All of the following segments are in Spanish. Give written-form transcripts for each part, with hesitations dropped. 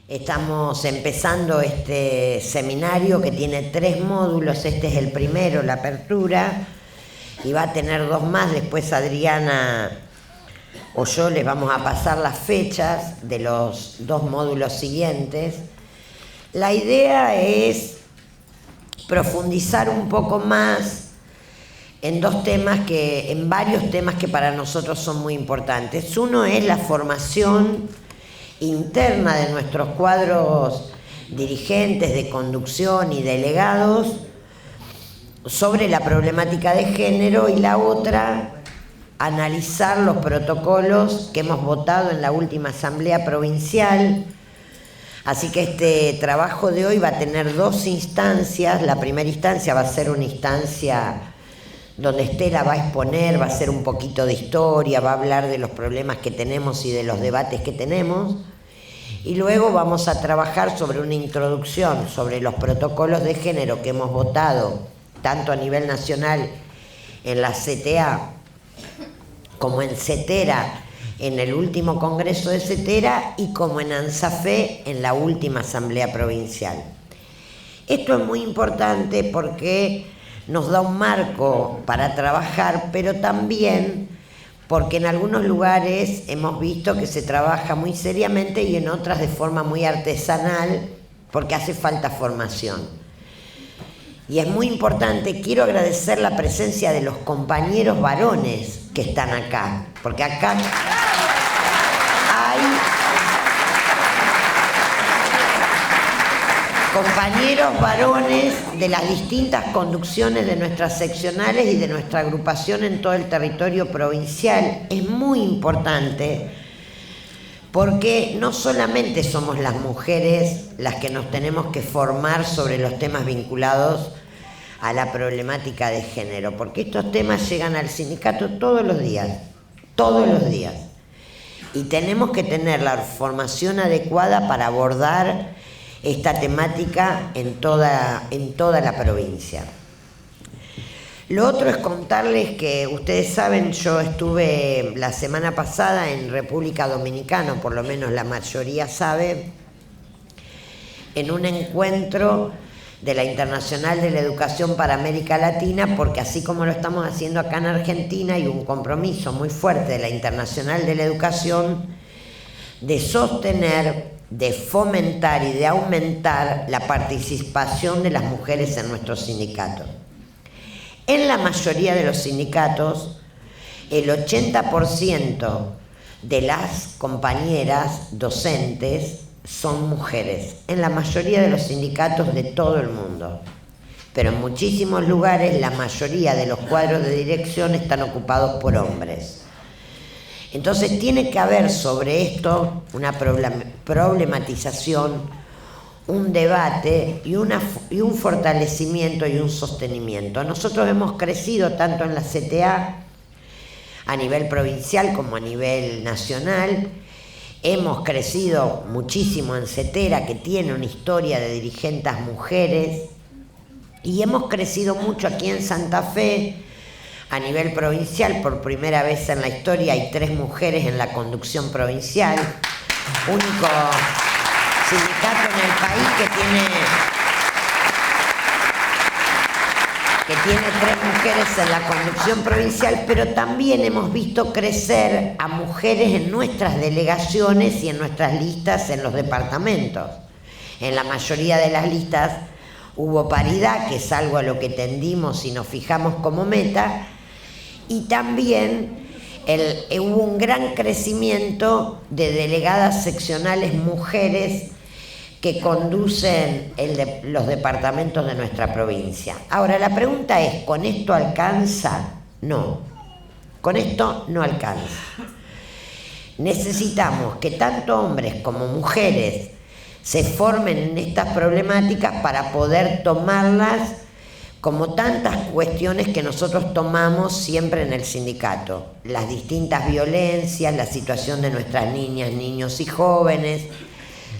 Estamos empezando este seminario que tiene 3 módulos. Este es el primero, la apertura, y va a tener 2 más. Después Adriana o yo les vamos a pasar las fechas de los 2 módulos siguientes. La idea es profundizar un poco más en varios temas que para nosotros son muy importantes. Uno es la formación interna de nuestros cuadros dirigentes de conducción y delegados sobre la problemática de género, y la otra, analizar los protocolos que hemos votado en la última asamblea provincial. Así que este trabajo de hoy va a tener 2 instancias. La primera instancia va a ser una instancia donde Estela va a exponer, va a hacer un poquito de historia, va a hablar de los problemas que tenemos y de los debates que tenemos. Y luego vamos a trabajar sobre una introducción sobre los protocolos de género que hemos votado, tanto a nivel nacional en la CTA como en CETERA, en el último congreso de CETERA, y como en ANSAFE en la última asamblea provincial. Esto es muy importante porque nos da un marco para trabajar, pero también porque en algunos lugares hemos visto que se trabaja muy seriamente y en otras de forma muy artesanal, porque hace falta formación. Y es muy importante. Quiero agradecer la presencia de los compañeros varones que están acá, porque acá hay compañeros varones de las distintas conducciones de nuestras seccionales y de nuestra agrupación en todo el territorio provincial. Es muy importante porque no solamente somos las mujeres las que nos tenemos que formar sobre los temas vinculados a la problemática de género, porque estos temas llegan al sindicato todos los días, y tenemos que tener la formación adecuada para abordar esta temática en toda la provincia. Lo otro es contarles que ustedes saben, yo estuve la semana pasada en República Dominicana, por lo menos la mayoría sabe, en un encuentro de la Internacional de la Educación para América Latina, porque así como lo estamos haciendo acá en Argentina, hay un compromiso muy fuerte de la Internacional de la Educación de sostener, de fomentar y de aumentar la participación de las mujeres en nuestros sindicatos. En la mayoría de los sindicatos, el 80% de las compañeras docentes son mujeres, en la mayoría de los sindicatos de todo el mundo. Pero en muchísimos lugares la mayoría de los cuadros de dirección están ocupados por hombres. Entonces tiene que haber sobre esto una problematización, un debate y un fortalecimiento y un sostenimiento. Nosotros hemos crecido tanto en la CTA a nivel provincial como a nivel nacional. Hemos crecido muchísimo en CETERA, que tiene una historia de dirigentes mujeres, y hemos crecido mucho aquí en Santa Fe a nivel provincial. Por primera vez en la historia hay 3 mujeres en la conducción provincial, único sindicato en el país que tiene 3 mujeres en la conducción provincial. Pero también hemos visto crecer a mujeres en nuestras delegaciones y en nuestras listas en los departamentos. En la mayoría de las listas hubo paridad, que es algo a lo que tendimos y nos fijamos como meta, y también hubo un gran crecimiento de delegadas seccionales mujeres que conducen los departamentos de nuestra provincia. Ahora, la pregunta es, ¿con esto alcanza? No, con esto no alcanza. Necesitamos que tanto hombres como mujeres se formen en estas problemáticas para poder tomarlas como tantas cuestiones que nosotros tomamos siempre en el sindicato. Las distintas violencias, la situación de nuestras niñas, niños y jóvenes,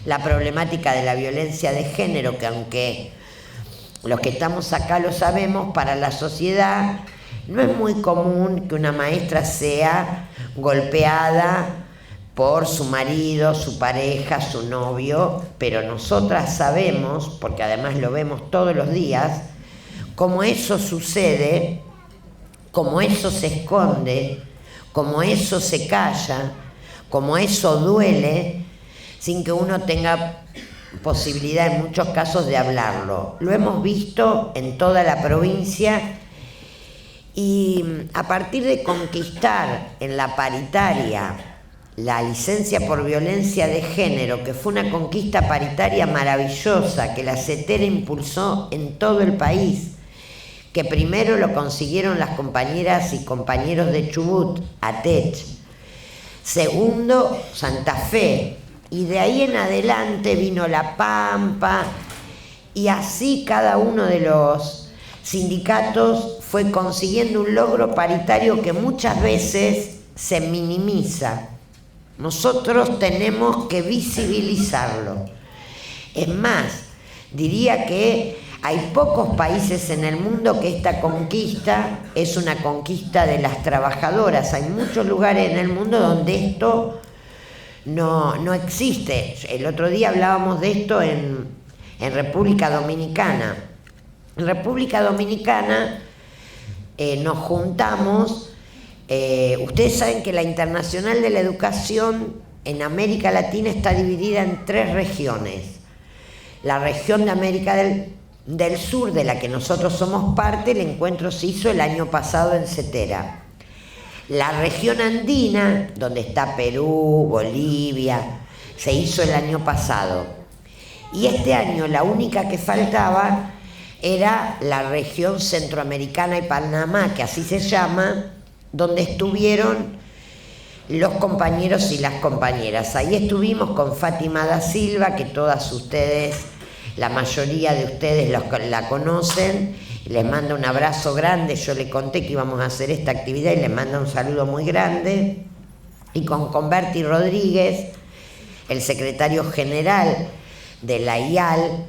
la problemática de la violencia de género, que aunque los que estamos acá lo sabemos, para la sociedad no es muy común que una maestra sea golpeada por su marido, su pareja, su novio, pero nosotras sabemos, porque además lo vemos todos los días, cómo eso sucede, cómo eso se esconde, cómo eso se calla, cómo eso duele, sin que uno tenga posibilidad en muchos casos de hablarlo. Lo hemos visto en toda la provincia y a partir de conquistar en la paritaria la licencia por violencia de género, que fue una conquista paritaria maravillosa que la CETERA impulsó en todo el país, que primero lo consiguieron las compañeras y compañeros de Chubut, ATECH, segundo Santa Fe, y de ahí en adelante vino La Pampa, y así cada uno de los sindicatos fue consiguiendo un logro paritario que muchas veces se minimiza. Nosotros tenemos que visibilizarlo. Es más, diría que hay pocos países en el mundo que esta conquista es una conquista de las trabajadoras. Hay muchos lugares en el mundo donde esto no existe. El otro día hablábamos de esto en República Dominicana. En República Dominicana nos juntamos. Ustedes saben que la Internacional de la Educación en América Latina está dividida en 3 regiones. La región de América del Sur, de la que nosotros somos parte, el encuentro se hizo el año pasado en CETERA. La región andina, donde está Perú, Bolivia, se hizo el año pasado. Y este año la única que faltaba era la región centroamericana y Panamá, que así se llama, donde estuvieron los compañeros y las compañeras. Ahí estuvimos con Fátima da Silva, que todas ustedes, la mayoría de ustedes la conocen. Les mando un abrazo grande. Yo le conté que íbamos a hacer esta actividad y les mando un saludo muy grande. Y con Berti Rodríguez, el secretario general de la IAL,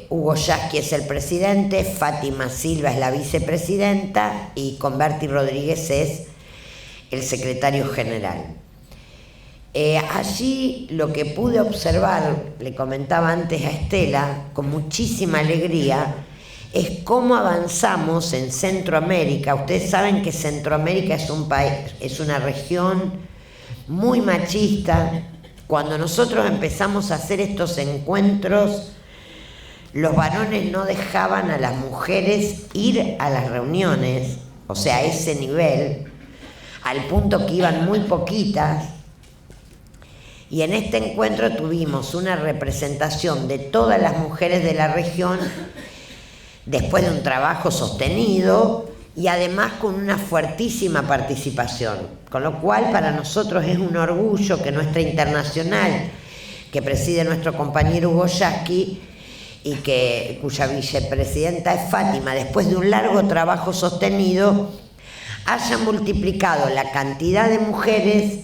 Hugo Yasky es el presidente, Fátima Silva es la vicepresidenta y Converti Rodríguez es el secretario general. Allí lo que pude observar, le comentaba antes a Estela, con muchísima alegría, es cómo avanzamos en Centroamérica. Ustedes saben que Centroamérica es un país, es una región muy machista. Cuando nosotros empezamos a hacer estos encuentros, los varones no dejaban a las mujeres ir a las reuniones, o sea, a ese nivel, al punto que iban muy poquitas. Y en este encuentro tuvimos una representación de todas las mujeres de la región, después de un trabajo sostenido y además con una fuertísima participación. Con lo cual para nosotros es un orgullo que nuestra internacional, que preside nuestro compañero Hugo Yasky, y cuya vicepresidenta es Fátima, después de un largo trabajo sostenido, haya multiplicado la cantidad de mujeres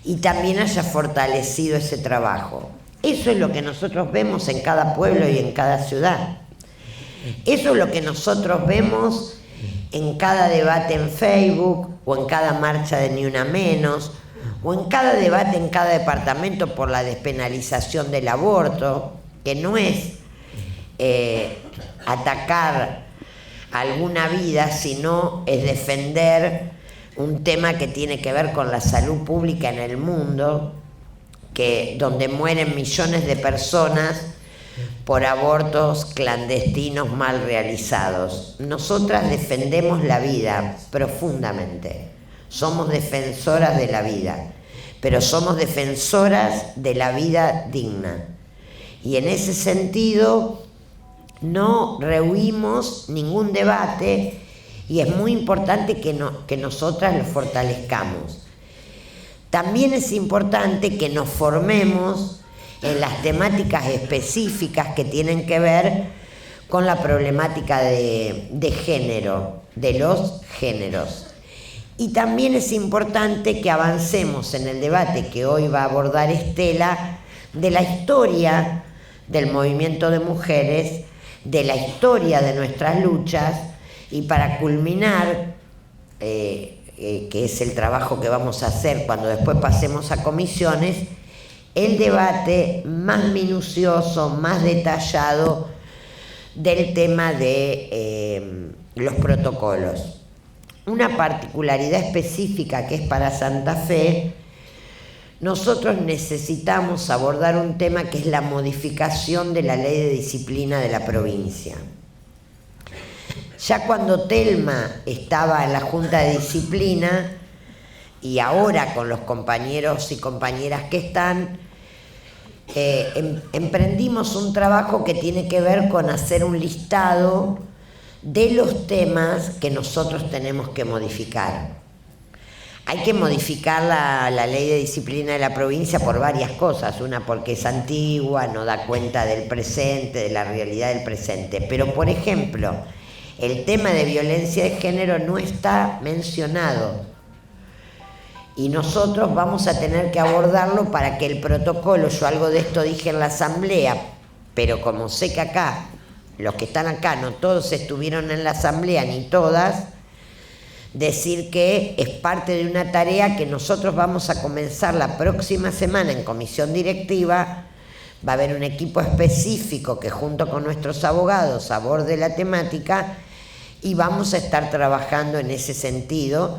y también haya fortalecido ese trabajo. Eso es lo que nosotros vemos en cada pueblo y en cada ciudad. Eso es lo que nosotros vemos en cada debate en Facebook, o en cada marcha de Ni Una Menos, o en cada debate en cada departamento por la despenalización del aborto, que no es atacar alguna vida, sino es defender un tema que tiene que ver con la salud pública en el mundo, donde mueren millones de personas por abortos clandestinos mal realizados. Nosotras defendemos la vida profundamente, somos defensoras de la vida, pero somos defensoras de la vida digna. Y en ese sentido no rehuimos ningún debate y es muy importante que nosotras lo fortalezcamos. También es importante que nos formemos en las temáticas específicas que tienen que ver con la problemática de género, de los géneros. Y también es importante que avancemos en el debate que hoy va a abordar Estela, de la historia del movimiento de mujeres, de la historia de nuestras luchas, y para culminar que es el trabajo que vamos a hacer cuando después pasemos a comisiones, el debate más minucioso, más detallado del tema de los protocolos. Una particularidad específica que es para Santa Fe, nosotros necesitamos abordar un tema que es la modificación de la ley de disciplina de la provincia. Ya cuando Telma estaba en la Junta de Disciplina y ahora con los compañeros y compañeras que están, emprendimos un trabajo que tiene que ver con hacer un listado de los temas que nosotros tenemos que modificar. Hay que modificar la ley de disciplina de la provincia por varias cosas. Una, porque es antigua, no da cuenta del presente, de la realidad del presente. Pero, por ejemplo, el tema de violencia de género no está mencionado. Y nosotros vamos a tener que abordarlo para que el protocolo, yo algo de esto dije en la asamblea, pero como sé que acá, los que están acá, no todos estuvieron en la asamblea, ni todas, decir que es parte de una tarea que nosotros vamos a comenzar la próxima semana en comisión directiva. Va a haber un equipo específico que junto con nuestros abogados aborde la temática y vamos a estar trabajando en ese sentido,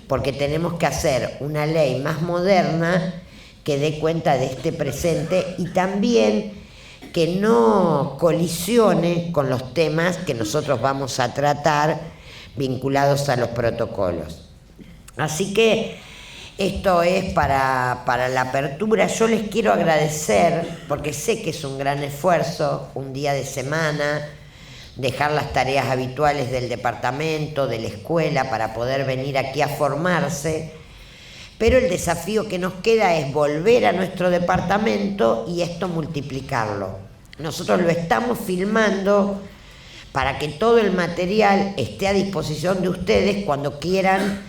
porque tenemos que hacer una ley más moderna que dé cuenta de este presente y también que no colisione con los temas que nosotros vamos a tratar vinculados a los protocolos. Así que esto es para la apertura. Yo les quiero agradecer, porque sé que es un gran esfuerzo, un día de semana, dejar las tareas habituales del departamento, de la escuela, para poder venir aquí a formarse, pero el desafío que nos queda es volver a nuestro departamento y esto multiplicarlo. Nosotros lo estamos filmando para que todo el material esté a disposición de ustedes cuando quieran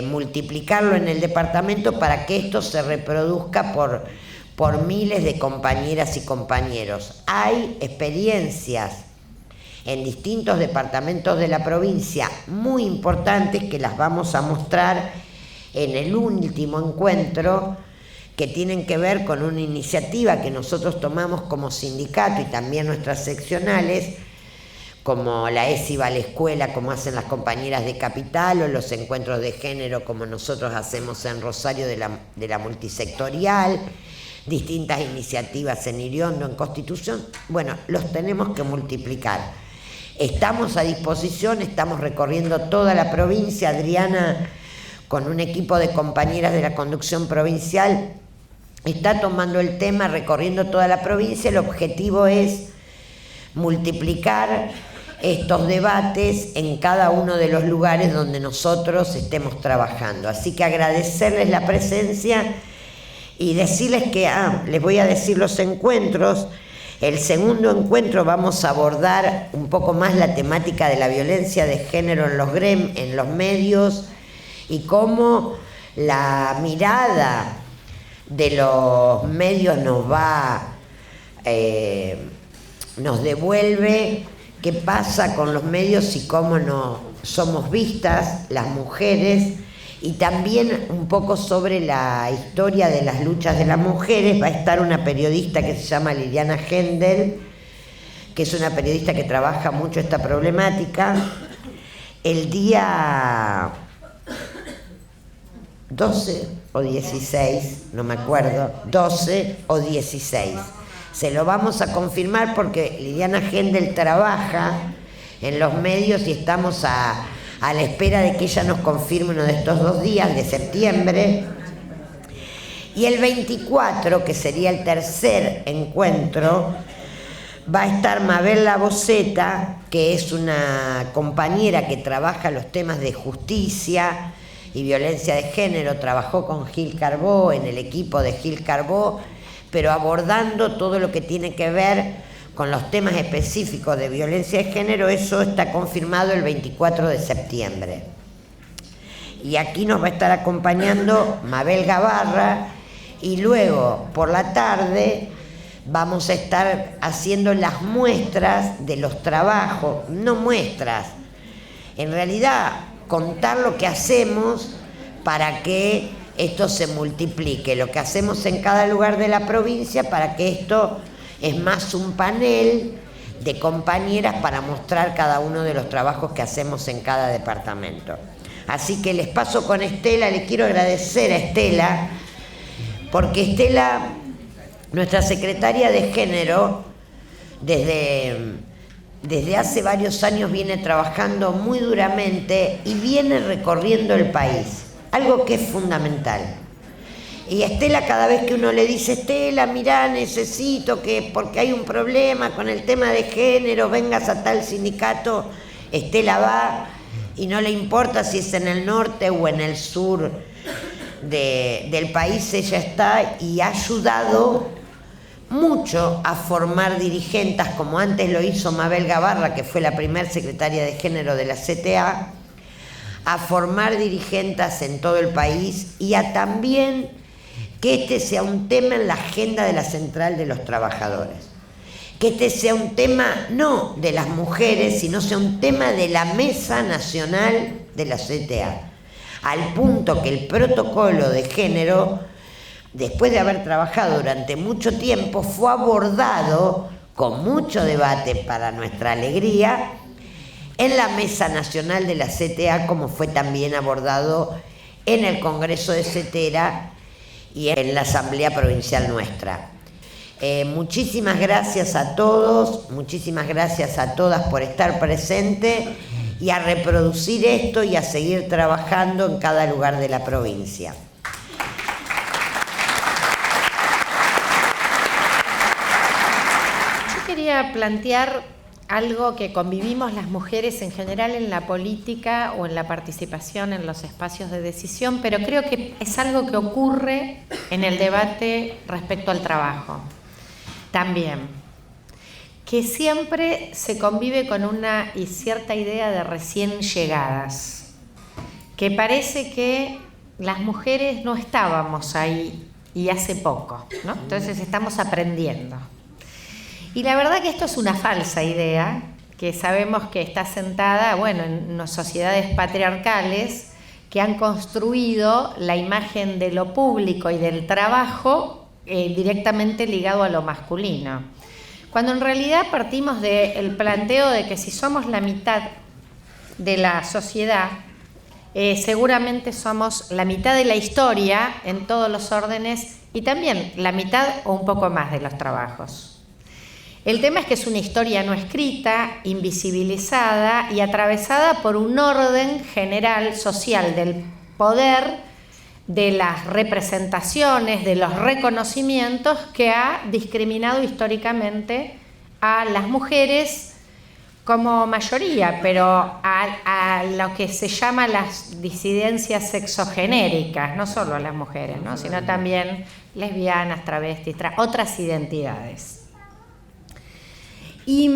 multiplicarlo en el departamento, para que esto se reproduzca por miles de compañeras y compañeros. Hay experiencias en distintos departamentos de la provincia muy importantes que las vamos a mostrar en el último encuentro, que tienen que ver con una iniciativa que nosotros tomamos como sindicato y también nuestras seccionales, como la ESI va a la escuela, como hacen las compañeras de Capital, o los encuentros de género como nosotros hacemos en Rosario de la multisectorial, distintas iniciativas en Iriondo, en Constitución. Bueno, los tenemos que multiplicar. Estamos a disposición, estamos recorriendo toda la provincia. Adriana, con un equipo de compañeras de la conducción provincial, está tomando el tema, recorriendo toda la provincia. El objetivo es multiplicar estos debates en cada uno de los lugares donde nosotros estemos trabajando. Así que agradecerles la presencia y decirles que, les voy a decir los encuentros. El segundo encuentro vamos a abordar un poco más la temática de la violencia de género en los medios, y cómo la mirada de los medios nos devuelve qué pasa con los medios y cómo no somos vistas las mujeres, y también un poco sobre la historia de las luchas de las mujeres. Va a estar una periodista que se llama Liliana Hendel, que es una periodista que trabaja mucho esta problemática. El día 12 o 16, no me acuerdo, 12 o 16. Se lo vamos a confirmar porque Liliana Hendel trabaja en los medios y estamos a la espera de que ella nos confirme uno de estos 2 días de septiembre. Y el 24, que sería el tercer encuentro, va a estar Mabel Laboceta, que es una compañera que trabaja los temas de justicia y violencia de género. Trabajó con Gil Carbó, en el equipo de Gil Carbó, pero abordando todo lo que tiene que ver con los temas específicos de violencia de género. Eso está confirmado el 24 de septiembre. Y aquí nos va a estar acompañando Mabel Gabarra, y luego por la tarde vamos a estar haciendo las muestras de los trabajos, no muestras, en realidad contar lo que hacemos para que esto se multiplique, lo que hacemos en cada lugar de la provincia, para que esto es más un panel de compañeras para mostrar cada uno de los trabajos que hacemos en cada departamento. Así que les paso con Estela, le quiero agradecer a Estela, porque Estela, nuestra secretaria de Género, desde hace varios años viene trabajando muy duramente y viene recorriendo el país, algo que es fundamental. Y Estela, cada vez que uno le dice, Estela, mirá, necesito que, porque hay un problema con el tema de género, vengas a tal sindicato, Estela va y no le importa si es en el norte o en el sur del país, ella está y ha ayudado mucho a formar dirigentes, como antes lo hizo Mabel Gabarra, que fue la primera secretaria de Género de la CTA, a formar dirigentes en todo el país y a también que este sea un tema en la agenda de la Central de los Trabajadores. Que este sea un tema no de las mujeres, sino sea un tema de la Mesa Nacional de la CTA. Al punto que el protocolo de género, después de haber trabajado durante mucho tiempo, fue abordado con mucho debate para nuestra alegría en la Mesa Nacional de la CTA, como fue también abordado en el Congreso de CETERA y en la Asamblea Provincial nuestra. Muchísimas gracias a todos, muchísimas gracias a todas por estar presentes y a reproducir esto y a seguir trabajando en cada lugar de la provincia. Yo quería plantear algo que convivimos las mujeres en general en la política o en la participación en los espacios de decisión, pero creo que es algo que ocurre en el debate respecto al trabajo. También, que siempre se convive con una y cierta idea de recién llegadas, que parece que las mujeres no estábamos ahí y hace poco, ¿no? Entonces estamos aprendiendo. Y la verdad que esto es una falsa idea, que sabemos que está sentada, bueno, en sociedades patriarcales que han construido la imagen de lo público y del trabajo directamente ligado a lo masculino. Cuando en realidad partimos del planteo de que si somos la mitad de la sociedad, seguramente somos la mitad de la historia en todos los órdenes y también la mitad o un poco más de los trabajos. El tema es que es una historia no escrita, invisibilizada y atravesada por un orden general social del poder, de las representaciones, de los reconocimientos que ha discriminado históricamente a las mujeres como mayoría, pero a lo que se llama las disidencias sexogenéricas, no solo a las mujeres, ¿no? Sino también lesbianas, travestis, otras identidades. Y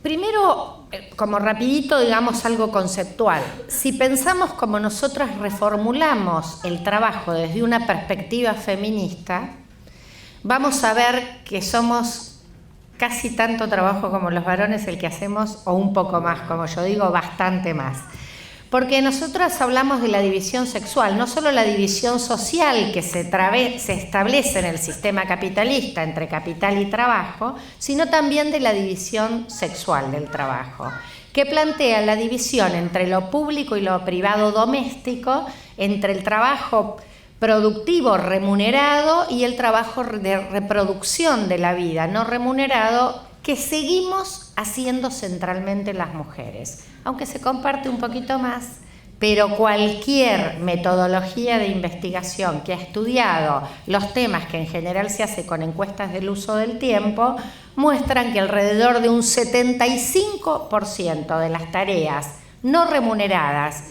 primero, como rapidito, digamos algo conceptual. Si pensamos como nosotras reformulamos el trabajo desde una perspectiva feminista, vamos a ver que somos casi tanto trabajo como los varones el que hacemos, o un poco más, como yo digo, bastante más. Porque nosotras hablamos de la división sexual, no solo la división social que se establece en el sistema capitalista entre capital y trabajo, sino también de la división sexual del trabajo, que plantea la división entre lo público y lo privado doméstico, entre el trabajo productivo remunerado y el trabajo de reproducción de la vida no remunerado, que seguimos haciendo centralmente las mujeres, aunque se comparte un poquito más, pero cualquier metodología de investigación que ha estudiado los temas que en general se hace con encuestas del uso del tiempo, muestran que alrededor de un 75% de las tareas no remuneradas,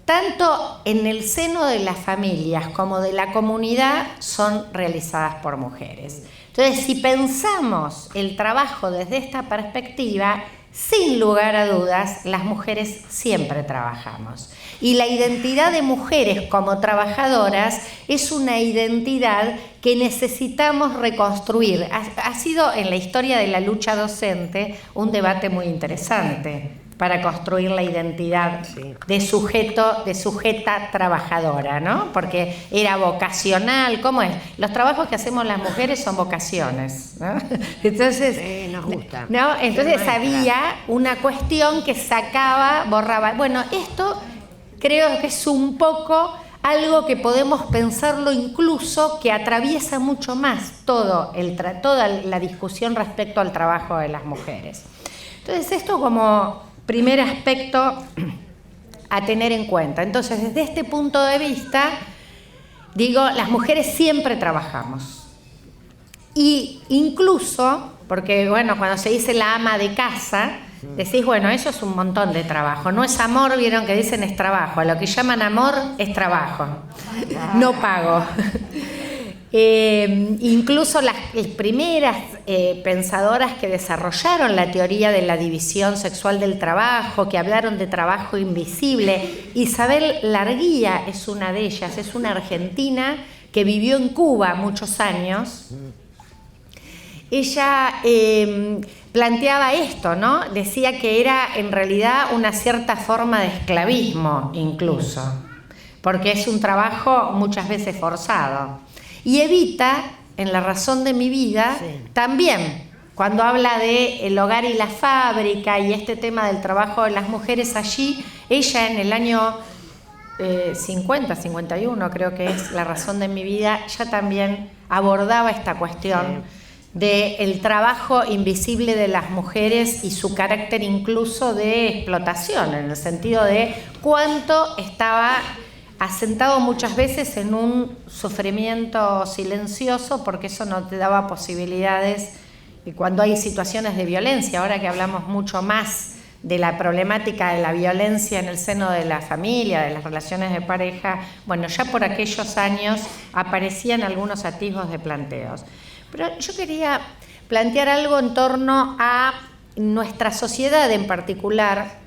tanto en el seno de las familias como de la comunidad, son realizadas por mujeres. Entonces, si pensamos el trabajo desde esta perspectiva, sin lugar a dudas, las mujeres siempre trabajamos. Y la identidad de mujeres como trabajadoras es una identidad que necesitamos reconstruir. Ha sido en la historia de la lucha docente un debate muy interesante. para construir la identidad de sujeto, de sujeta trabajadora, ¿no? Porque era vocacional. ¿Cómo es? Los trabajos que hacemos las mujeres son vocaciones, ¿no? Entonces, nos gusta. ¿no? Entonces había una cuestión que sacaba, borraba. Bueno, esto creo que es un poco algo que podemos pensarlo incluso que atraviesa mucho más toda la discusión respecto al trabajo de las mujeres. Entonces, esto como primer aspecto a tener en cuenta. Entonces, desde este punto de vista, digo, las mujeres siempre trabajamos. Y incluso, porque bueno, cuando se dice la ama de casa, decís, bueno, eso es un montón de trabajo. No es amor, vieron que dicen es trabajo. Lo que llaman amor es trabajo. No pago. Incluso las primeras pensadoras que desarrollaron la teoría de la división sexual del trabajo, que hablaron de trabajo invisible, Isabel Larguía es una de ellas, es una argentina que vivió en Cuba muchos años. Ella planteaba esto, ¿no? Decía que era en realidad una cierta forma de esclavismo incluso, porque es un trabajo muchas veces forzado. Y Evita, en La razón de mi vida, también, cuando habla de el hogar y la fábrica y este tema del trabajo de las mujeres allí, ella en el año 50, 51, creo que es La razón de mi vida, ya también abordaba esta cuestión del trabajo invisible de las mujeres y su carácter incluso de explotación, en el sentido de cuánto estaba asentado muchas veces en un sufrimiento silencioso, porque eso no te daba posibilidades. Y cuando hay situaciones de violencia, ahora que hablamos mucho más de la problemática de la violencia en el seno de la familia, de las relaciones de pareja, bueno, ya por aquellos años aparecían algunos atisbos de planteos. Pero yo quería plantear algo en torno a nuestra sociedad en particular,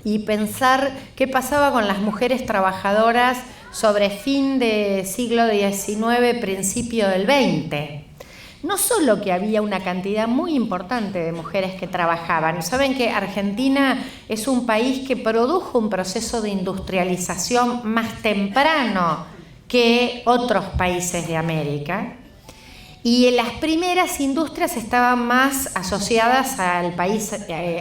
y pensar qué pasaba con las mujeres trabajadoras sobre fin de siglo XIX, principio del XX. No solo que había una cantidad muy importante de mujeres que trabajaban. Saben que Argentina es un país que produjo un proceso de industrialización más temprano que otros países de América. Y las primeras industrias estaban más asociadas al país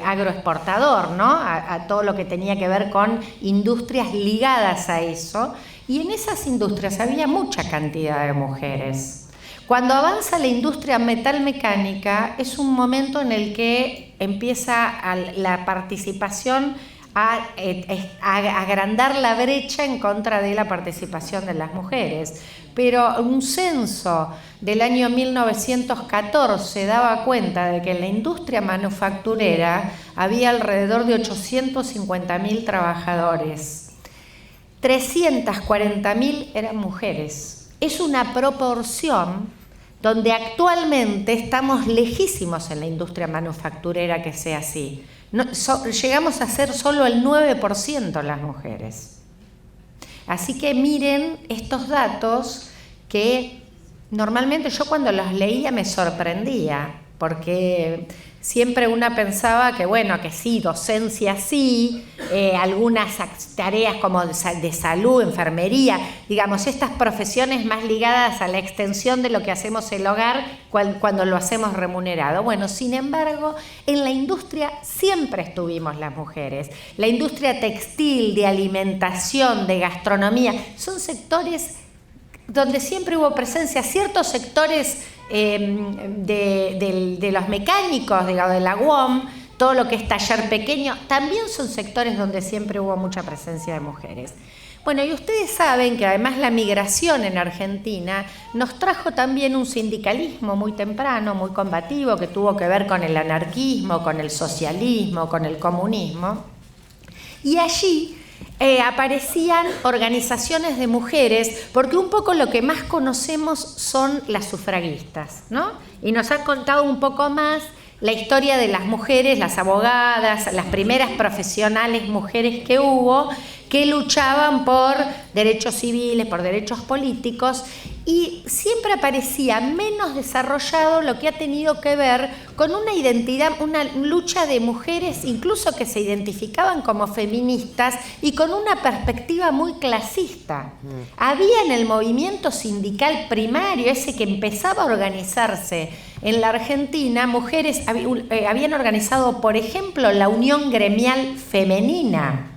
agroexportador, ¿no? A todo lo que tenía que ver con industrias ligadas a eso. Y en esas industrias había mucha cantidad de mujeres. Cuando avanza la industria metalmecánica, es un momento en el que empieza la participación a agrandar la brecha en contra de la participación de las mujeres. Pero un censo del año 1914 daba cuenta de que en la industria manufacturera había alrededor de 850.000 trabajadores. 340.000 eran mujeres. Es una proporción donde actualmente estamos lejísimos en la industria manufacturera que sea así. Llegamos a ser solo el 9% las mujeres. Así que miren estos datos que normalmente yo cuando los leía me sorprendía, porque siempre una pensaba que bueno, que sí, docencia sí, algunas tareas como de salud, enfermería, digamos, estas profesiones más ligadas a la extensión de lo que hacemos en el hogar cuando lo hacemos remunerado. Bueno, sin embargo, en la industria siempre estuvimos las mujeres. La industria textil, de alimentación, de gastronomía, son sectores donde siempre hubo presencia. Ciertos sectores de los mecánicos, de la UOM, todo lo que es taller pequeño, también son sectores donde siempre hubo mucha presencia de mujeres. Bueno, y ustedes saben que además la migración en Argentina nos trajo también un sindicalismo muy temprano, muy combativo, que tuvo que ver con el anarquismo, con el socialismo, con el comunismo. Y allí aparecían organizaciones de mujeres, porque un poco lo que más conocemos son las sufragistas, ¿no? Y nos han contado un poco más la historia de las mujeres, las abogadas, las primeras profesionales mujeres que hubo, que luchaban por derechos civiles, por derechos políticos, y siempre aparecía menos desarrollado lo que ha tenido que ver con una identidad, una lucha de mujeres incluso que se identificaban como feministas y con una perspectiva muy clasista. Había en el movimiento sindical primario, ese que empezaba a organizarse en la Argentina, mujeres habían organizado, por ejemplo, la Unión Gremial Femenina.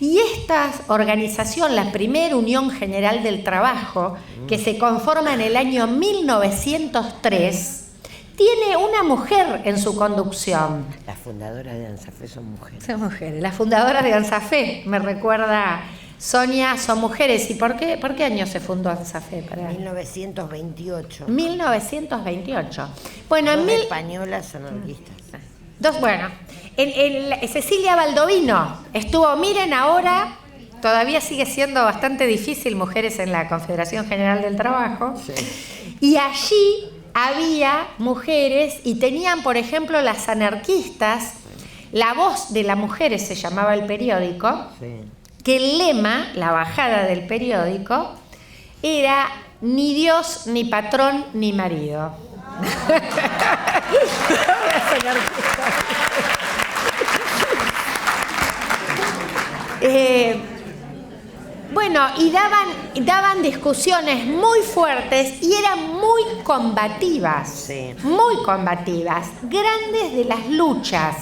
Y esta organización, la primera Unión General del Trabajo, que se conforma en el año 1903, tiene una mujer en su conducción. Las fundadoras de ANSAFE son mujeres. Son mujeres. Las fundadoras de ANSAFE, me recuerda Sonia, son mujeres. ¿Y por qué año se fundó ANSAFE? 1928. 1928. Bueno, Dos españolas anarquistas. Cecilia Baldovino estuvo, miren ahora, todavía sigue siendo bastante difícil mujeres en la Confederación General del Trabajo, sí. Y allí había mujeres y tenían, por ejemplo, las anarquistas, La Voz de las Mujeres se llamaba el periódico, sí. Que el lema, la bajada del periódico, era ni Dios, ni patrón, ni marido. Bueno, y daban discusiones muy fuertes y eran muy combativas, sí. Muy combativas, grandes de las luchas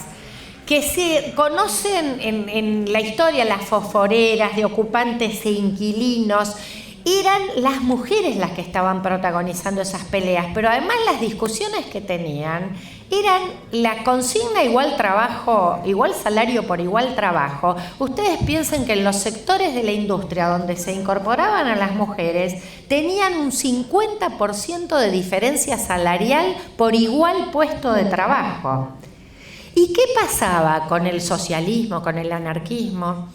que se conocen en la historia, las fosforeras de ocupantes e inquilinos. Eran las mujeres las que estaban protagonizando esas peleas, pero además las discusiones que tenían eran la consigna igual trabajo, igual salario por igual trabajo. Ustedes piensen que en los sectores de la industria donde se incorporaban a las mujeres tenían un 50% de diferencia salarial por igual puesto de trabajo. ¿Y qué pasaba con el socialismo, con el anarquismo?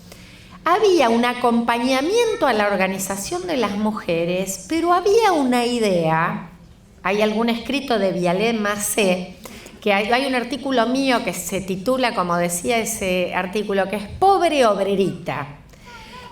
Había un acompañamiento a la organización de las mujeres, pero había una idea, hay algún escrito de Vialet Macé, que hay un artículo mío que se titula, como decía ese artículo, que es Pobre Obrerita.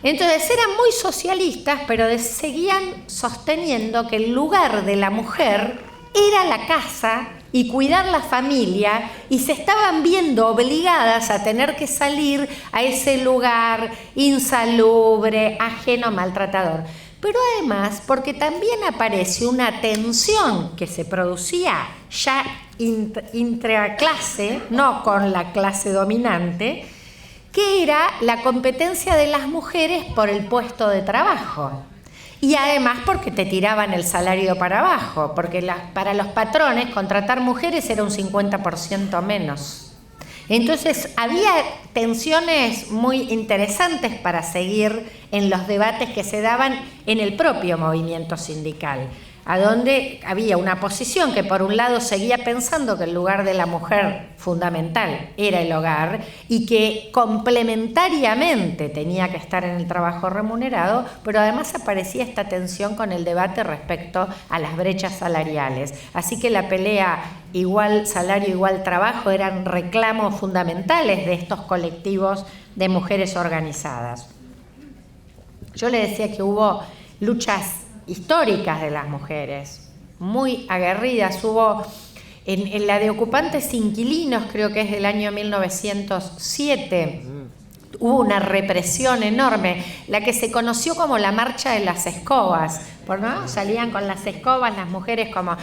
Entonces eran muy socialistas, pero seguían sosteniendo que el lugar de la mujer era la casa y cuidar la familia, y se estaban viendo obligadas a tener que salir a ese lugar insalubre, ajeno, maltratador. Pero además, porque también aparece una tensión que se producía ya intraclase, no con la clase dominante, que era la competencia de las mujeres por el puesto de trabajo. Y además porque te tiraban el salario para abajo, porque para los patrones contratar mujeres era un 50% menos. Entonces había tensiones muy interesantes para seguir en los debates que se daban en el propio movimiento sindical, a donde había una posición que por un lado seguía pensando que el lugar de la mujer fundamental era el hogar y que complementariamente tenía que estar en el trabajo remunerado, pero además aparecía esta tensión con el debate respecto a las brechas salariales. Así que la pelea igual salario, igual trabajo eran reclamos fundamentales de estos colectivos de mujeres organizadas. Yo le decía que hubo luchas históricas de las mujeres, muy aguerridas. Hubo en la de ocupantes inquilinos, creo que es del año 1907, hubo una represión enorme, la que se conoció como la marcha de las escobas, ¿no? Salían con las escobas las mujeres como,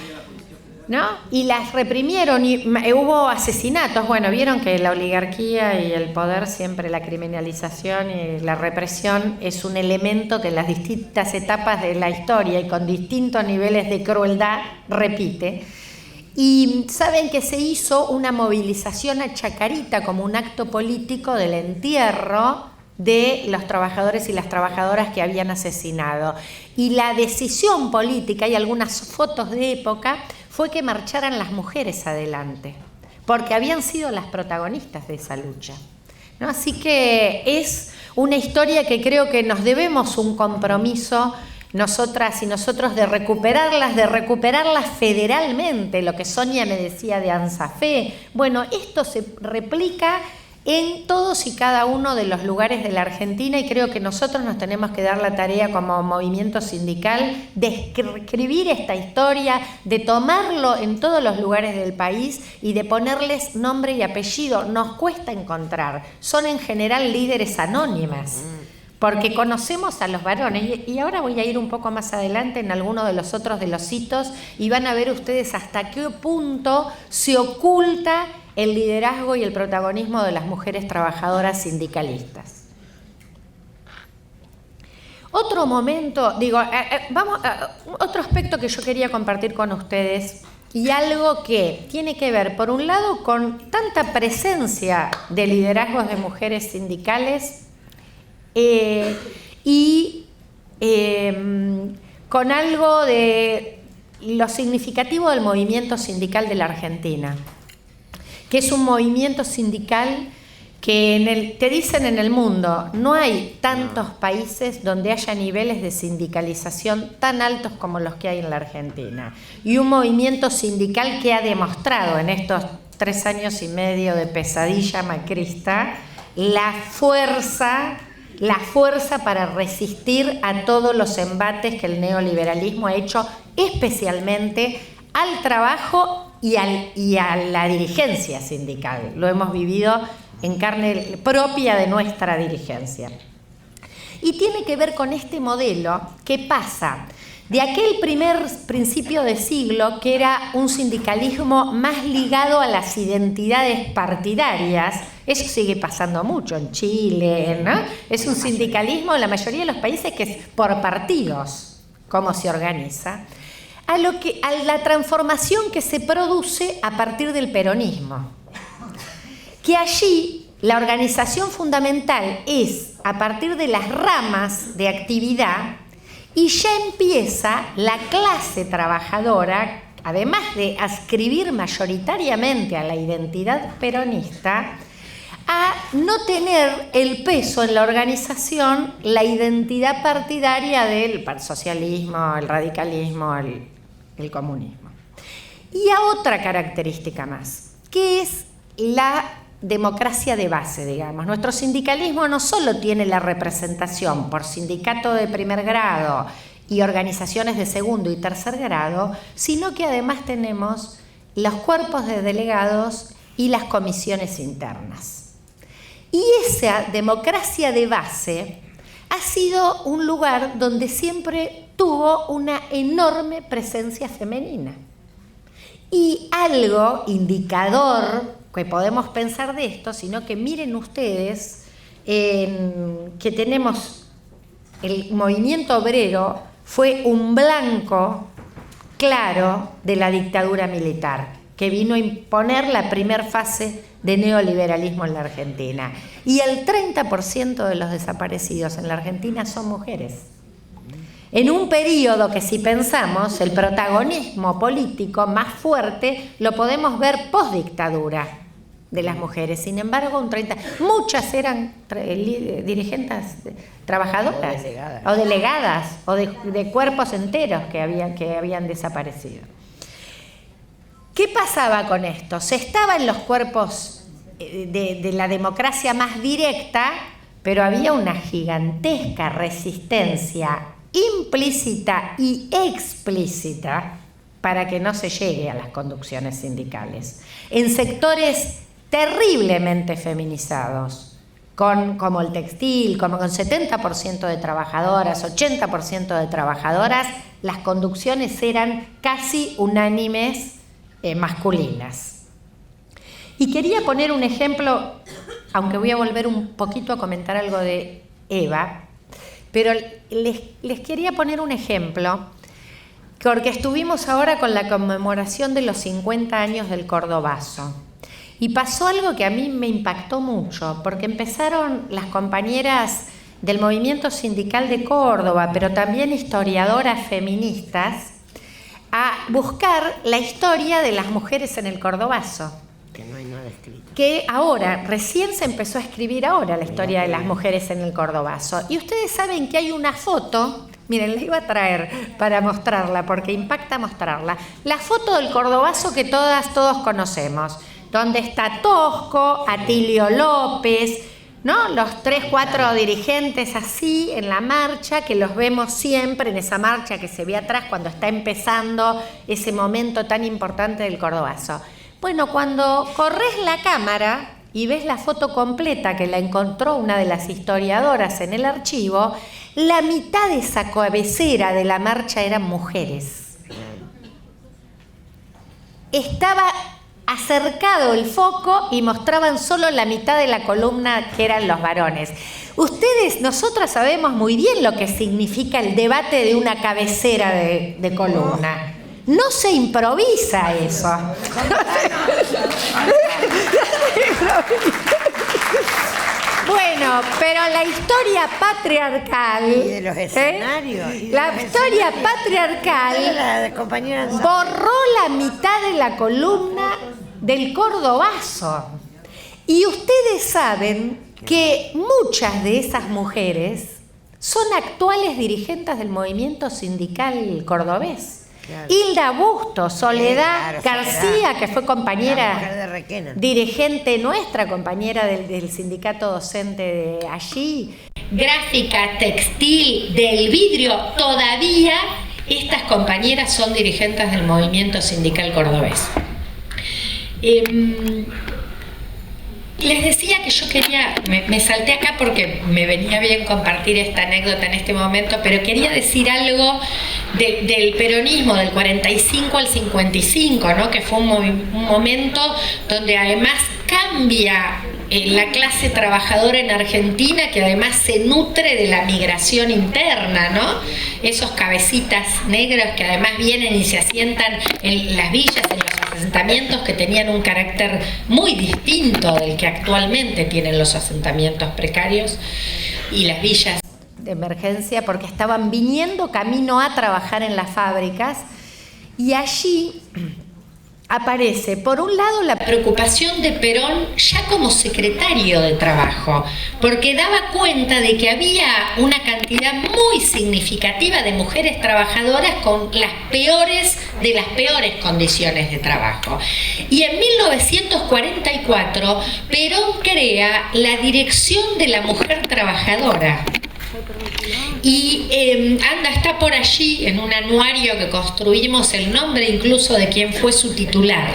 ¿no? Y las reprimieron y hubo asesinatos. Bueno, vieron que la oligarquía y el poder siempre, la criminalización y la represión es un elemento que en las distintas etapas de la historia y con distintos niveles de crueldad repite. Y saben que se hizo una movilización a Chacarita como un acto político del entierro de los trabajadores y las trabajadoras que habían asesinado. Y la decisión política, y algunas fotos de época, fue que marcharan las mujeres adelante, porque habían sido las protagonistas de esa lucha, ¿no? Así que es una historia que creo que nos debemos un compromiso, nosotras y nosotros, de recuperarlas federalmente, lo que Sonia me decía de ANSAFE. Bueno, esto se replica en todos y cada uno de los lugares de la Argentina, y creo que nosotros nos tenemos que dar la tarea como movimiento sindical de escribir esta historia, de tomarlo en todos los lugares del país y de ponerles nombre y apellido. Nos cuesta encontrar, son en general líderes anónimas, porque conocemos a los varones, y ahora voy a ir un poco más adelante en alguno de los otros de los hitos y van a ver ustedes hasta qué punto se oculta el liderazgo y el protagonismo de las mujeres trabajadoras sindicalistas. Otro momento, otro aspecto que yo quería compartir con ustedes, y algo que tiene que ver, por un lado, con tanta presencia de liderazgos de mujeres sindicales con algo de lo significativo del movimiento sindical de la Argentina, que es un movimiento sindical que te dicen en el mundo, no hay tantos países donde haya niveles de sindicalización tan altos como los que hay en la Argentina. Y un movimiento sindical que ha demostrado en estos 3 años y medio de pesadilla macrista la fuerza para resistir a todos los embates que el neoliberalismo ha hecho, especialmente al trabajo y a la dirigencia sindical. Lo hemos vivido en carne propia de nuestra dirigencia. Y tiene que ver con este modelo que pasa de aquel principio de siglo, que era un sindicalismo más ligado a las identidades partidarias. Eso sigue pasando mucho en Chile, ¿no? Es un sindicalismo en la mayoría de los países que es por partidos, cómo se organiza, a la transformación que se produce a partir del peronismo. Que allí la organización fundamental es a partir de las ramas de actividad, y ya empieza la clase trabajadora, además de adscribir mayoritariamente a la identidad peronista, a no tener el peso en la organización, la identidad partidaria del socialismo, el radicalismo, el comunismo. Y a otra característica más, que es la democracia de base, digamos. Nuestro sindicalismo no solo tiene la representación por sindicato de primer grado y organizaciones de segundo y tercer grado, sino que además tenemos los cuerpos de delegados y las comisiones internas. Y esa democracia de base ha sido un lugar donde siempre tuvo una enorme presencia femenina. Y algo indicador que podemos pensar de esto, sino que miren ustedes que tenemos el movimiento obrero fue un blanco claro de la dictadura militar, que vino a imponer la primera fase de neoliberalismo en la Argentina. Y el 30% de los desaparecidos en la Argentina son mujeres. En un periodo que, si pensamos, el protagonismo político más fuerte lo podemos ver post-dictadura de las mujeres. Sin embargo, muchas eran dirigentes trabajadoras o delegadas o de cuerpos enteros que habían desaparecido. ¿Qué pasaba con esto? Se estaba en los cuerpos de la democracia más directa, pero había una gigantesca resistencia implícita y explícita para que no se llegue a las conducciones sindicales. En sectores terriblemente feminizados, como el textil, como con 70% de trabajadoras, 80% de trabajadoras, las conducciones eran casi unánimes masculinas. Y quería poner un ejemplo, aunque voy a volver un poquito a comentar algo de Eva, pero les quería poner un ejemplo, porque estuvimos ahora con la conmemoración de los 50 años del Cordobazo. Y pasó algo que a mí me impactó mucho, porque empezaron las compañeras del movimiento sindical de Córdoba, pero también historiadoras feministas, a buscar la historia de las mujeres en el Cordobazo. Que no hay nada escrito. Que ahora, recién se empezó a escribir ahora la historia de las mujeres en el Cordobazo. Y ustedes saben que hay una foto, miren, la iba a traer para mostrarla, porque impacta mostrarla. La foto del Cordobazo que todos conocemos. donde está Tosco, Atilio López, ¿no? Los 3, 4 dirigentes así en la marcha, que los vemos siempre en esa marcha que se ve atrás cuando está empezando ese momento tan importante del Cordobazo. Bueno, cuando corres la cámara y ves la foto completa que la encontró una de las historiadoras en el archivo, la mitad de esa cabecera de la marcha eran mujeres. Estaba acercado el foco y mostraban solo la mitad de la columna que eran los varones. Nosotras sabemos muy bien lo que significa el debate de una cabecera de columna. No se improvisa eso. Bueno, pero la historia patriarcal... Y de los escenarios. La historia patriarcal borró la mitad de la columna del Cordobazo. Y ustedes saben que muchas de esas mujeres son actuales dirigentes del movimiento sindical cordobés. Claro. Hilda Busto, Soledad García, que fue compañera, dirigente nuestra, compañera del sindicato docente de allí. Gráfica, textil, del vidrio, todavía estas compañeras son dirigentes del movimiento sindical cordobés. Les decía que yo quería, me salté acá porque me venía bien compartir esta anécdota en este momento, pero quería decir algo del peronismo del 45 al 55, ¿no? Que fue un momento donde además cambia la clase trabajadora en Argentina, que además se nutre de la migración interna, ¿no? Esos cabecitas negros que además vienen y se asientan en las villas, en los asentamientos que tenían un carácter muy distinto del que actualmente tienen los asentamientos precarios y las villas de emergencia, porque estaban viniendo camino a trabajar en las fábricas, y allí aparece, por un lado, la preocupación de Perón ya como secretario de Trabajo, porque daba cuenta de que había una cantidad muy significativa de mujeres trabajadoras con las peores de las peores condiciones de trabajo. Y en 1944, Perón crea la Dirección de la Mujer Trabajadora. Y está por allí en un anuario que construimos el nombre incluso de quien fue su titular,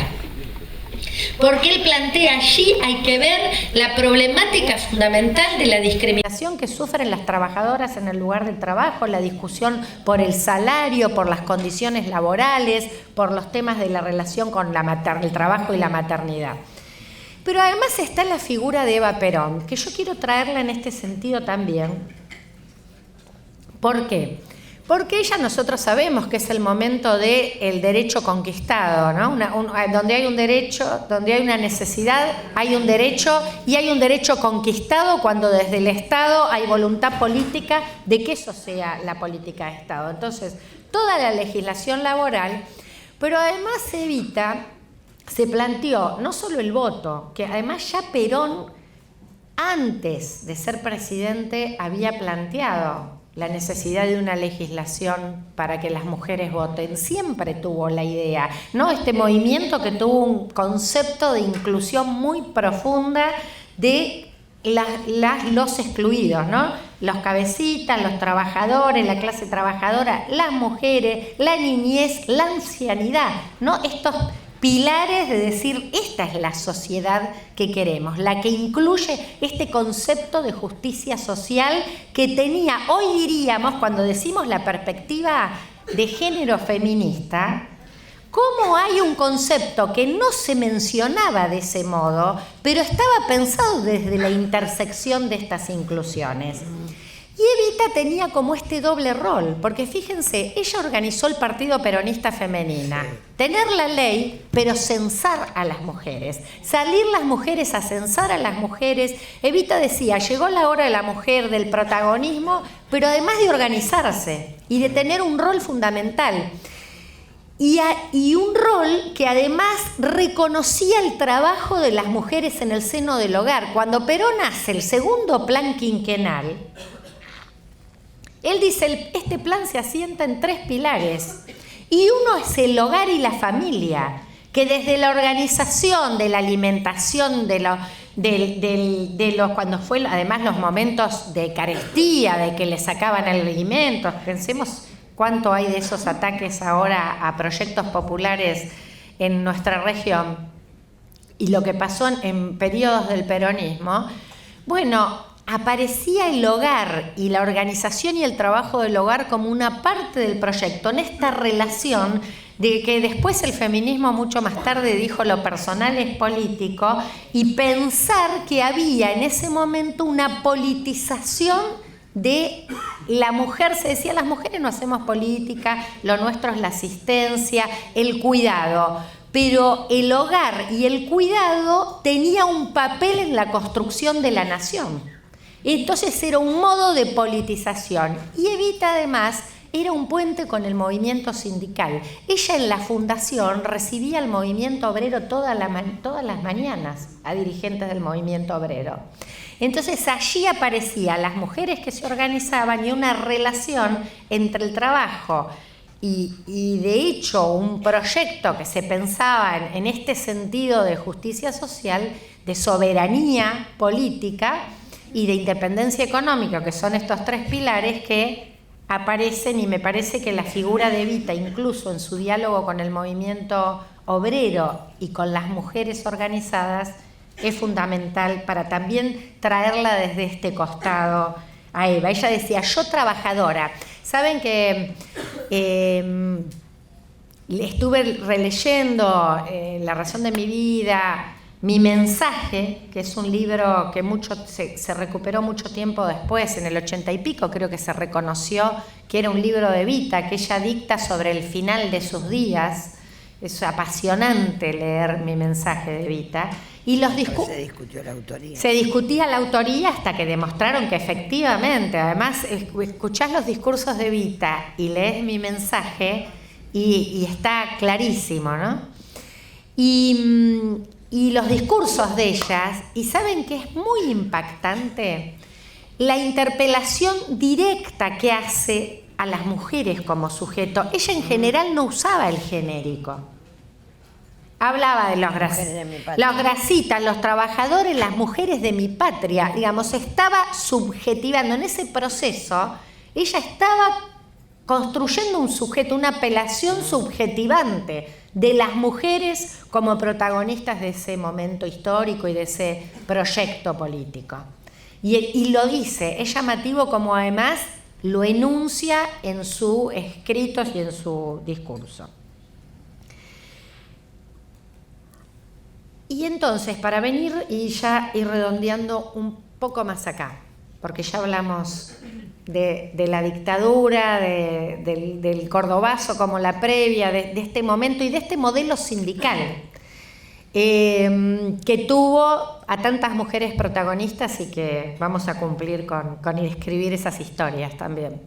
porque él plantea allí, hay que ver la problemática fundamental de la discriminación que sufren las trabajadoras en el lugar del trabajo, la discusión por el salario, por las condiciones laborales, por los temas de la relación con el trabajo y la maternidad. Pero además está la figura de Eva Perón, que yo quiero traerla en este sentido también. ¿Por qué? Porque nosotros sabemos que es el momento del derecho conquistado, ¿no? Donde hay un derecho, donde hay una necesidad, hay un derecho, y hay un derecho conquistado cuando desde el Estado hay voluntad política de que eso sea la política de Estado. Entonces, toda la legislación laboral, pero además se planteó no solo el voto, que además ya Perón, antes de ser presidente, había planteado la necesidad de una legislación para que las mujeres voten. Siempre tuvo la idea, ¿no? Este movimiento que tuvo un concepto de inclusión muy profunda de los excluidos, ¿no? Los cabecitas, los trabajadores, la clase trabajadora, las mujeres, la niñez, la ancianidad, ¿no? Estos pilares de decir, esta es la sociedad que queremos, la que incluye este concepto de justicia social que tenía, hoy diríamos, cuando decimos la perspectiva de género feminista, cómo hay un concepto que no se mencionaba de ese modo, pero estaba pensado desde la intersección de estas inclusiones. Y Evita tenía como este doble rol, porque fíjense, ella organizó el Partido Peronista Femenina, tener la ley, pero censar a las mujeres, salir las mujeres a censar a las mujeres. Evita decía, llegó la hora de la mujer, del protagonismo, pero además de organizarse y de tener un rol fundamental. Y un rol que además reconocía el trabajo de las mujeres en el seno del hogar. Cuando Perón hace el segundo plan quinquenal, él dice, este plan se asienta en 3 pilares, y uno es el hogar y la familia, que desde la organización de la alimentación, cuando fue además los momentos de carestía, de que le sacaban alimentos, pensemos cuánto hay de esos ataques ahora a proyectos populares en nuestra región, y lo que pasó en periodos del peronismo, bueno, aparecía el hogar y la organización y el trabajo del hogar como una parte del proyecto, en esta relación de que después el feminismo mucho más tarde dijo lo personal es político, y pensar que había en ese momento una politización de la mujer. Se decía, las mujeres no hacemos política, lo nuestro es la asistencia, el cuidado, pero el hogar y el cuidado tenía un papel en la construcción de la nación. Entonces era un modo de politización, y Evita además era un puente con el movimiento sindical. Ella en la fundación recibía al movimiento obrero todas las mañanas, a dirigentes del movimiento obrero. Entonces allí aparecían las mujeres que se organizaban y una relación entre el trabajo y de hecho un proyecto que se pensaba en este sentido de justicia social, de soberanía política y de independencia económica, que son estos tres pilares que aparecen, y me parece que la figura de Evita, incluso en su diálogo con el movimiento obrero y con las mujeres organizadas, es fundamental para también traerla desde este costado a Eva. Ella decía, yo trabajadora. Saben que estuve releyendo La razón de mi vida, Mi mensaje, que es un libro que se recuperó mucho tiempo después, en el 80 y pico, creo que se reconoció que era un libro de Evita, que ella dicta sobre el final de sus días. Es apasionante leer Mi mensaje de Evita. Y se discutió la autoría. Se discutía la autoría hasta que demostraron que efectivamente, además, escuchás los discursos de Evita y lees Mi mensaje y está clarísimo, ¿no? Y los discursos de ellas, y saben que es muy impactante la interpelación directa que hace a las mujeres como sujeto. Ella en general no usaba el genérico. Hablaba de los grasitas, los trabajadores, las mujeres de mi patria. Digamos, estaba subjetivando en ese proceso, ella estaba construyendo un sujeto, una apelación subjetivante de las mujeres como protagonistas de ese momento histórico y de ese proyecto político. Y lo dice, es llamativo como además lo enuncia en sus escritos y en su discurso. Y entonces, para venir y ya ir redondeando un poco más acá, porque ya hablamos de la dictadura, del cordobazo como la previa, de este momento y de este modelo sindical que tuvo a tantas mujeres protagonistas, y que vamos a cumplir con escribir esas historias también.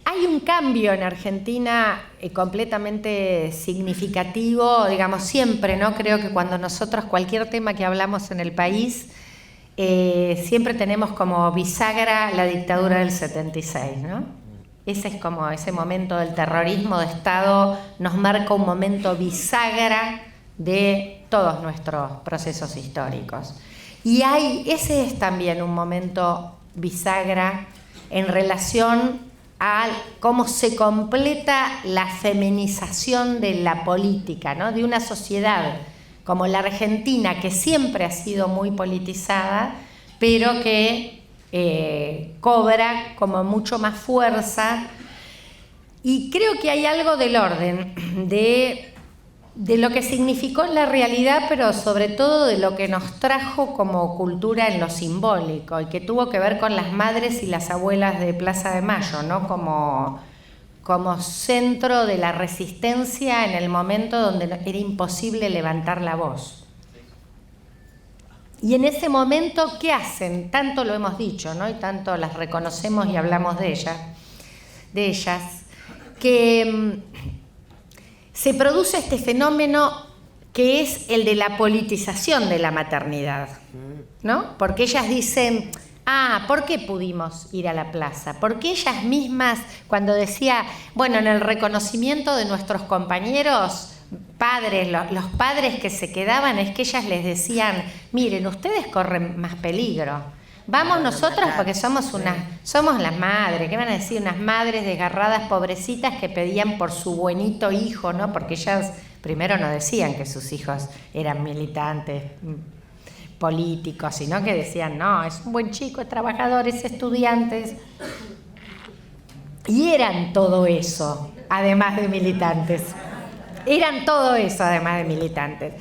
Hay un cambio en Argentina completamente significativo, digamos, siempre, ¿no? Creo que cuando nosotros, cualquier tema que hablamos en el país, siempre tenemos como bisagra la dictadura del 76, ¿no? Ese es como ese momento del terrorismo de Estado, nos marca un momento bisagra de todos nuestros procesos históricos. Y ese es también un momento bisagra en relación a cómo se completa la feminización de la política, ¿no? De una sociedad como la Argentina, que siempre ha sido muy politizada, pero que cobra como mucho más fuerza. Y creo que hay algo del orden de lo que significó en la realidad, pero sobre todo de lo que nos trajo como cultura en lo simbólico, y que tuvo que ver con las madres y las abuelas de Plaza de Mayo, ¿no? Como centro de la resistencia en el momento donde era imposible levantar la voz. Y en ese momento, ¿qué hacen? Tanto lo hemos dicho, ¿no? Y tanto las reconocemos y hablamos de ellas, que se produce este fenómeno que es el de la politización de la maternidad, ¿no? Porque ellas dicen, ¿por qué pudimos ir a la plaza? Porque ellas mismas, cuando decía, bueno, en el reconocimiento de nuestros compañeros padres, los padres que se quedaban, es que ellas les decían, miren, ustedes corren más peligro. Vamos nosotros porque somos las madres, ¿qué van a decir? Unas madres desgarradas, pobrecitas, que pedían por su buenito hijo, ¿no? Porque ellas primero no decían que sus hijos eran militantes políticos, sino que decían, no, es un buen chico, es trabajador, es estudiante. Y eran todo eso, además de militantes. Eran todo eso, además de militantes.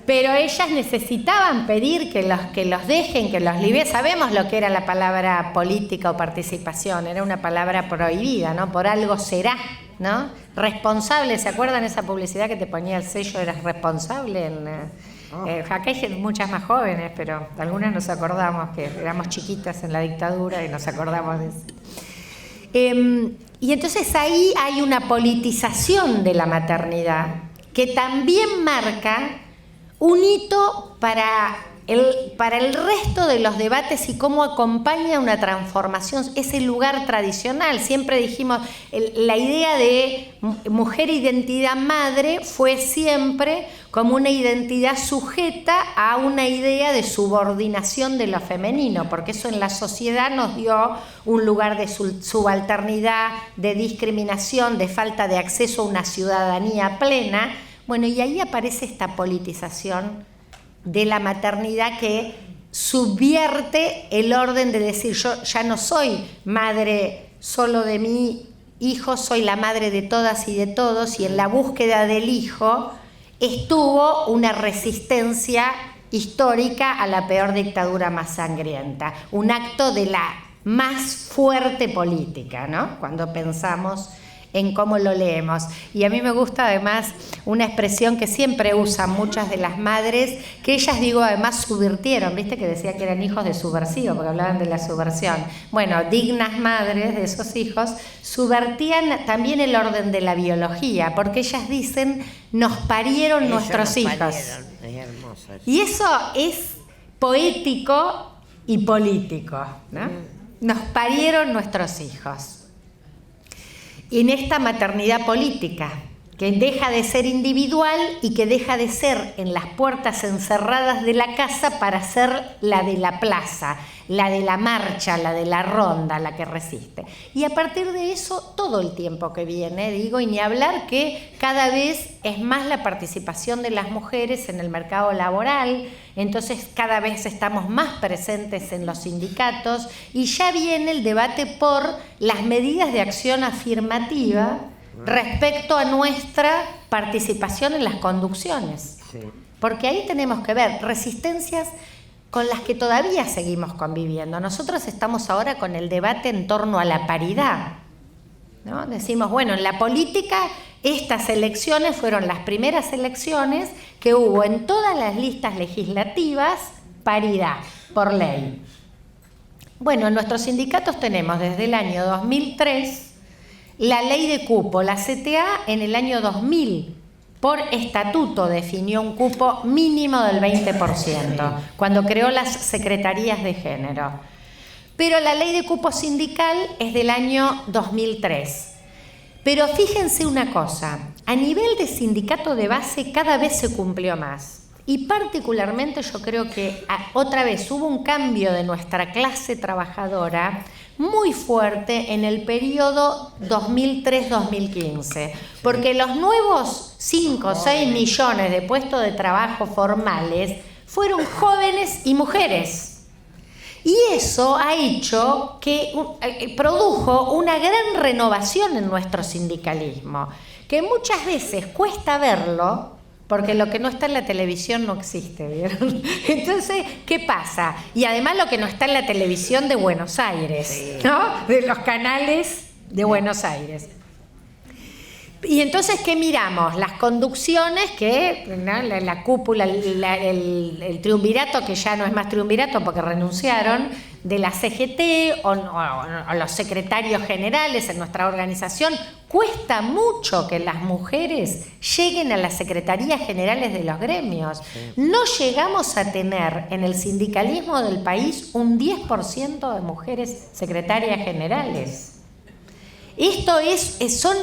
Pero ellas necesitaban pedir que los dejen, que los liberen. Sabemos lo que era la palabra política o participación, era una palabra prohibida, ¿no? Por algo será, ¿no? Responsable, ¿se acuerdan esa publicidad que te ponía el sello, eras responsable? Acá hay muchas más jóvenes, pero algunas nos acordamos que éramos chiquitas en la dictadura y nos acordamos de eso. Y entonces ahí hay una politización de la maternidad que también marca un hito para el resto de los debates y cómo acompaña una transformación ese lugar tradicional. Siempre dijimos, la idea de mujer identidad madre fue siempre como una identidad sujeta a una idea de subordinación de lo femenino, porque eso en la sociedad nos dio un lugar de subalternidad, de discriminación, de falta de acceso a una ciudadanía plena. Bueno, y ahí aparece esta politización de la maternidad que subvierte el orden de decir, yo ya no soy madre solo de mi hijo, soy la madre de todas y de todos, y en la búsqueda del hijo estuvo una resistencia histórica a la peor dictadura más sangrienta, un acto de la más fuerte política, ¿no? Cuando pensamos en cómo lo leemos. Y a mí me gusta además una expresión que siempre usan muchas de las madres, que ellas, digo, además subvirtieron, ¿viste? Que decía que eran hijos de subversivo, porque hablaban de la subversión. Bueno, dignas madres de esos hijos subvertían también el orden de la biología, porque ellas dicen, nos parieron nuestros hijos. Es hermoso eso. Y eso es poético y político, ¿no? Nos parieron nuestros hijos. En esta maternidad política, que deja de ser individual y que deja de ser en las puertas encerradas de la casa para ser la de la plaza, la de la marcha, la de la ronda, la que resiste. Y a partir de eso, todo el tiempo que viene, digo, y ni hablar que cada vez es más la participación de las mujeres en el mercado laboral, entonces cada vez estamos más presentes en los sindicatos y ya viene el debate por las medidas de acción afirmativa respecto a nuestra participación en las conducciones. Sí. Porque ahí tenemos que ver resistencias con las que todavía seguimos conviviendo. Nosotros estamos ahora con el debate en torno a la paridad, ¿no? Decimos, bueno, en la política estas elecciones fueron las primeras elecciones que hubo en todas las listas legislativas paridad, por ley. Bueno, en nuestros sindicatos tenemos desde el año 2003 la ley de cupo. La CTA en el año 2000 por estatuto definió un cupo mínimo del 20%, cuando creó las secretarías de género. Pero la ley de cupo sindical es del año 2003. Pero fíjense una cosa, a nivel de sindicato de base cada vez se cumplió más. Y particularmente yo creo que otra vez hubo un cambio de nuestra clase trabajadora muy fuerte en el periodo 2003-2015, porque los nuevos 5 o 6 millones de puestos de trabajo formales fueron jóvenes y mujeres. Y eso ha hecho que produjo una gran renovación en nuestro sindicalismo, que muchas veces cuesta verlo, porque lo que no está en la televisión no existe, ¿vieron? Entonces, ¿qué pasa? Y además lo que no está en la televisión de Buenos Aires, ¿no? De los canales de Buenos Aires. Y entonces, ¿qué miramos? Las conducciones, que ¿no? la cúpula, el triunvirato, que ya no es más triunvirato porque renunciaron, de la CGT o los secretarios generales en nuestra organización, cuesta mucho que las mujeres lleguen a las secretarías generales de los gremios. No llegamos a tener en el sindicalismo del país un 10% de mujeres secretarias generales. Esto son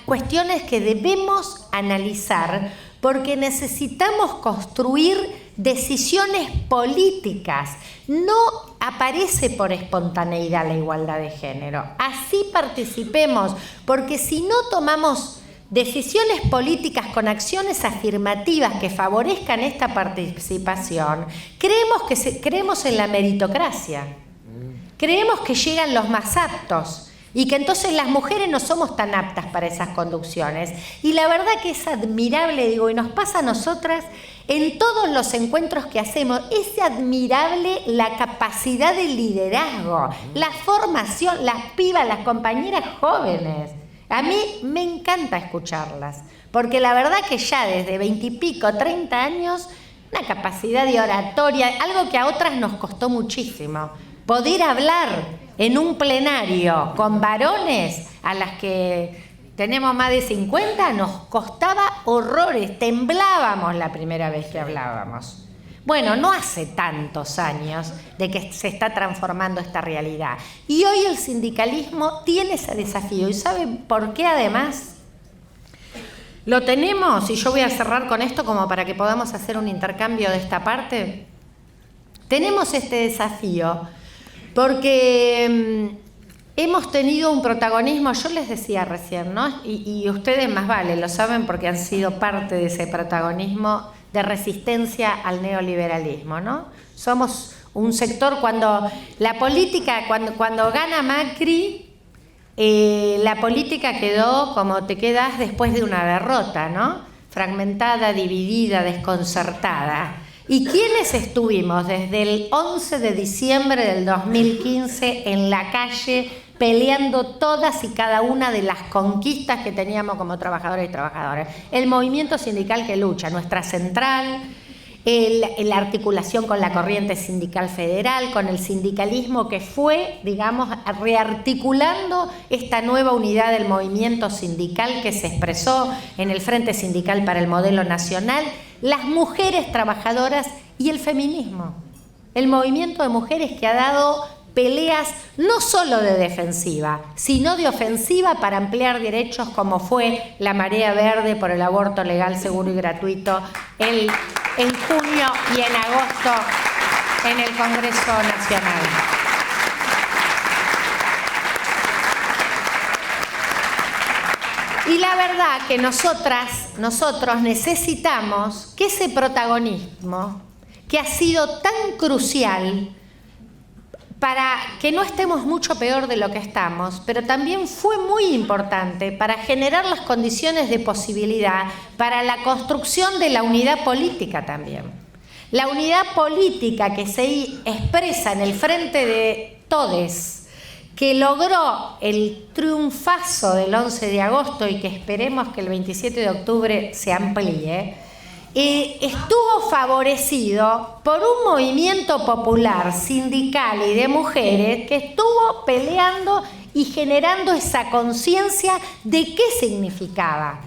cuestiones que debemos analizar porque necesitamos construir decisiones políticas. No aparece por espontaneidad la igualdad de género. Así participemos, porque si no tomamos decisiones políticas con acciones afirmativas que favorezcan esta participación, creemos en la meritocracia. Creemos que llegan los más aptos. Y que entonces las mujeres no somos tan aptas para esas conducciones. Y la verdad que es admirable, digo, y nos pasa a nosotras en todos los encuentros que hacemos, es admirable la capacidad de liderazgo, la formación, las pibas, las compañeras jóvenes. A mí me encanta escucharlas, porque la verdad que ya desde 20 y pico, 30 años, una capacidad de oratoria, algo que a otras nos costó muchísimo. Poder hablar en un plenario con varones a las que tenemos más de 50, nos costaba horrores, temblábamos la primera vez que hablábamos. Bueno, no hace tantos años de que se está transformando esta realidad. Y hoy el sindicalismo tiene ese desafío. ¿Y saben por qué además? Lo tenemos, y yo voy a cerrar con esto como para que podamos hacer un intercambio de esta parte. Tenemos este desafío porque hemos tenido un protagonismo, yo les decía recién, ¿no? Y ustedes más vale, lo saben porque han sido parte de ese protagonismo de resistencia al neoliberalismo, ¿no? Somos un sector cuando la política, cuando gana Macri, la política quedó como te quedas después de una derrota, ¿no? Fragmentada, dividida, desconcertada. ¿Y quiénes estuvimos desde el 11 de diciembre del 2015 en la calle peleando todas y cada una de las conquistas que teníamos como trabajadores y trabajadoras? El movimiento sindical que lucha, nuestra central, la articulación con la corriente sindical federal, con el sindicalismo que fue, digamos, rearticulando esta nueva unidad del movimiento sindical que se expresó en el Frente Sindical para el Modelo Nacional, las mujeres trabajadoras y el feminismo. El movimiento de mujeres que ha dado peleas no solo de defensiva, sino de ofensiva para ampliar derechos como fue la marea verde por el aborto legal, seguro y gratuito en junio y en agosto en el Congreso Nacional. Y la verdad que nosotros necesitamos que ese protagonismo, que ha sido tan crucial para que no estemos mucho peor de lo que estamos, pero también fue muy importante para generar las condiciones de posibilidad para la construcción de la unidad política también. La unidad política que se expresa en el Frente de Todes, que logró el triunfazo del 11 de agosto y que esperemos que el 27 de octubre se amplíe, estuvo favorecido por un movimiento popular, sindical y de mujeres que estuvo peleando y generando esa conciencia de qué significaba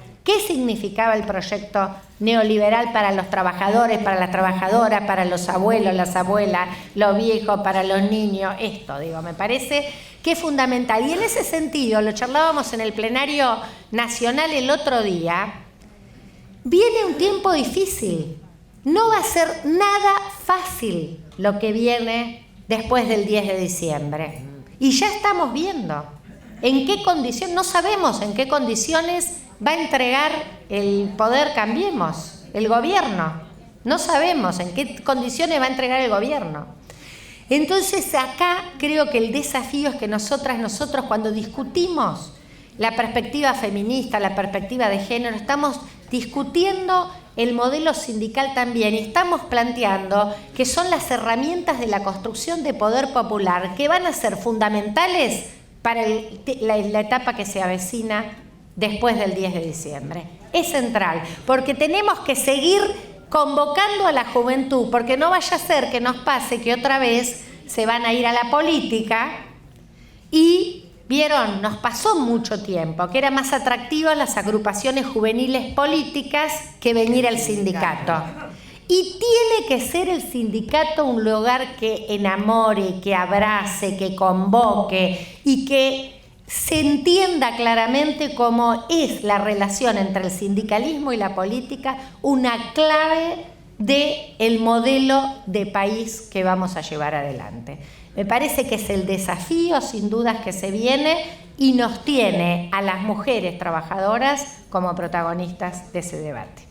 el proyecto neoliberal para los trabajadores, para las trabajadoras, para los abuelos, las abuelas, los viejos, para los niños. Esto, me parece que es fundamental. Y en ese sentido, lo charlábamos en el plenario nacional el otro día, viene un tiempo difícil. No va a ser nada fácil lo que viene después del 10 de diciembre. Y ya estamos viendo en qué condiciones, no sabemos en qué condiciones va a entregar el poder Cambiemos, el gobierno. No sabemos en qué condiciones va a entregar el gobierno. Entonces acá creo que el desafío es que nosotros cuando discutimos la perspectiva feminista, la perspectiva de género, estamos discutiendo el modelo sindical también y estamos planteando que son las herramientas de la construcción de poder popular que van a ser fundamentales para la etapa que se avecina después del 10 de diciembre. Es central, porque tenemos que seguir convocando a la juventud, porque no vaya a ser que nos pase que otra vez se van a ir a la política y, vieron, nos pasó mucho tiempo que era más atractivo las agrupaciones juveniles políticas que venir al sindicato. Y tiene que ser el sindicato un lugar que enamore, que abrace, que convoque y que se entienda claramente cómo es la relación entre el sindicalismo y la política una clave del modelo de país que vamos a llevar adelante. Me parece que es el desafío, sin dudas, que se viene y nos tiene a las mujeres trabajadoras como protagonistas de ese debate.